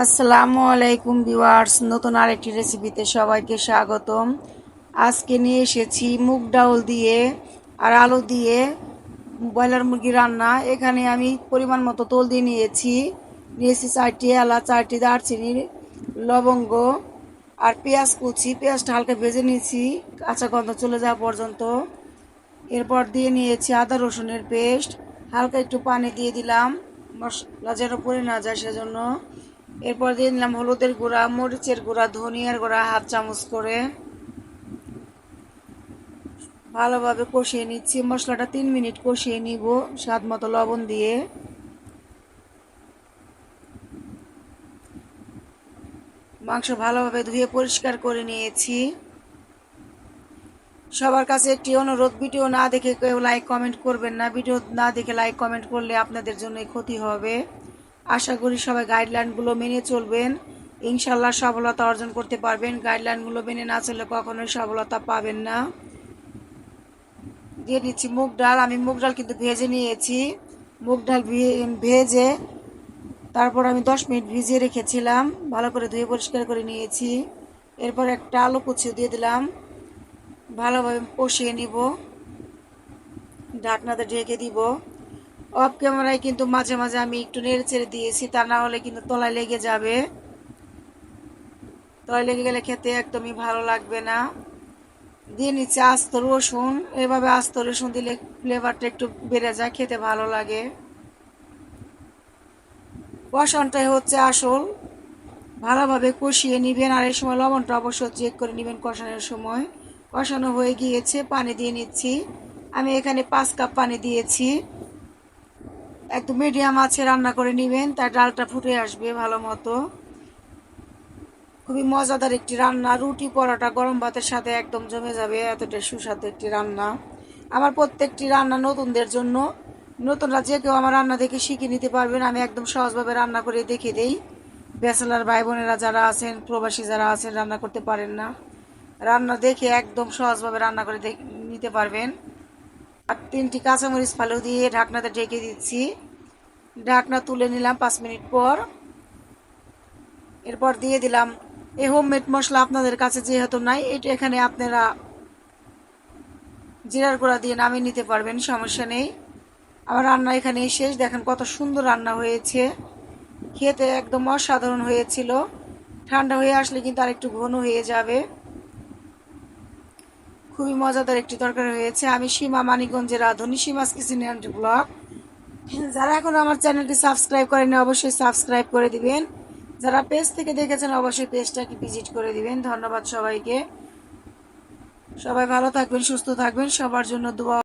আসসালামু আলাইকুম ভিউয়ার্স, নতুন আরেকটি রেসিপিতে সবাইকে স্বাগতম। আজকে নিয়ে এসেছি মুগ ডাউল দিয়ে আর আলু দিয়ে ব্রয়লার মুরগি রান্না। এখানে আমি পরিমাণ মতো তেল দিয়ে নিয়েছি 4টি এলাচ, 4টি দারচিনি, লবঙ্গ আর পেঁয়াজ কুচি। পেঁয়াজটা হালকা ভেজে নিয়েছি কাঁচা গন্ধ চলে যাওয়া পর্যন্ত। এরপর দিয়ে নিয়েছি আদা রসুনের পেস্ট, হালকা একটু পানি দিয়ে দিলাম মশলা যেন পড়ে না যায় সেজন্য। এরপর দিয়ে দিলাম হলুদের গুঁড়া, মরিচের গুঁড়া, ধনিয়ার গুঁড়া হাফ চামচ করে। ভালোভাবে কষিয়ে নিচ্ছি। মশলাটা 3 মিনিট কষিয়ে নিব স্বাদ মতো লবণ দিয়ে। মাংস ভালোভাবে ধুয়ে পরিষ্কার করে নিয়েছি। সবার কাছে একটি অনুরোধ, ভিডিও না দেখে কেউ লাইক কমেন্ট করবেন না। ভিডিও না দেখে লাইক কমেন্ট করলে আপনাদের জন্যই ক্ষতি হবে। আশা করি সবাই গাইডলাইনগুলো মেনে চলবেন, ইনশাল্লাহ সফলতা অর্জন করতে পারবেন। গাইডলাইনগুলো মেনে না চললে কখনোই সফলতা পাবেন না। দিয়ে নিচ্ছি মুগ ডাল। আমি মুগ ডাল কিন্তু ভেজে নিয়েছি। মুগ ডাল ভেজে তারপর আমি 10 মিনিট ভিজিয়ে রেখেছিলাম, ভালো করে ধুয়ে পরিষ্কার করে নিয়েছি। এরপর একটা আলু কুচি দিয়ে দিলাম, ভালোভাবে কষিয়ে নিব, ঢাকনাতে ঢেকে দিব। অফ ক্যামেরায় কিন্তু মাঝে মাঝে আমি একটু নেড়ে চেড়ে দিয়েছি, তা না হলে কিন্তু তলায় লেগে যাবে। তলায় লেগে গেলে খেতে একদমই ভালো লাগবে না। দিয়ে নিচ্ছে আস্ত রসুন। এভাবে আস্ত রসুন দিলে ফ্লেভারটা একটু বেড়ে যায়, খেতে ভালো লাগে। কষানটাই হচ্ছে আসল। ভালোভাবে কষিয়ে নিবেন, আর এই সময় লবণটা অবশ্য চেক করে নেবেন কষানোর সময়। কষানো হয়ে গিয়েছে, পানি দিয়ে নিচ্ছি। আমি এখানে 5 কাপ পানি দিয়েছি। একদম মিডিয়াম আছে রান্না করে নেবেন, তার ডালটা ফুটে আসবে ভালো মতো। খুবই মজাদার একটি রান্না, রুটি পরোটা গরম ভাতের সাথে একদম জমে যাবে, এতটা সুস্বাদু একটি রান্না। আমার প্রত্যেকটি রান্না নতুনদের জন্য। নতুনরা যে কেউ আমার রান্না দেখে শিখে নিতে পারবেন। আমি একদম সহজভাবে রান্না করে দেখে দেই। ব্যাচেলার ভাই বোনেরা যারা আছেন, প্রবাসী যারা আছেন, রান্না করতে পারেন না, রান্না দেখে একদম সহজভাবে রান্না করে নিতে পারবেন। আর 3টি কাঁচামরিচ ফালু দিয়ে ঢাকনাতে ঢেকে দিচ্ছি। ঢাকনা তুলে নিলাম 5 মিনিট পর। এরপর দিয়ে দিলাম এই হোমমেড মশলা। আপনাদের কাছে যেহেতু নাই, এটা এখানে আপনারা জিরার গুঁড়া দিয়ে নামিয়ে নিতে পারবেন, সমস্যা নেই। আমার রান্না এখানে শেষ। দেখেন কত সুন্দর রান্না হয়েছে, খেতে একদম অসাধারণ হয়েছিল। ঠান্ডা হয়ে আসলে কিন্তু আরেকটু ঘন হয়ে যাবে। খুবই মজাদার একটি তরকারি হয়েছে। আমি সীমা, মানিকগঞ্জের রাঁধুনি, সীমাস কিচেন অ্যান্ড ব্লগ। যারা এখন আমার চ্যানেলটি সাবস্ক্রাইব করেনি অবশ্যই সাবস্ক্রাইব করে দিবেন। যারা পেজ থেকে দেখেছেন অবশ্যই পেজটাকে ভিজিট করে দিবেন। ধন্যবাদ সবাইকে। সবাই ভালো থাকবেন, সুস্থ থাকবেন, সবার জন্য দোয়া।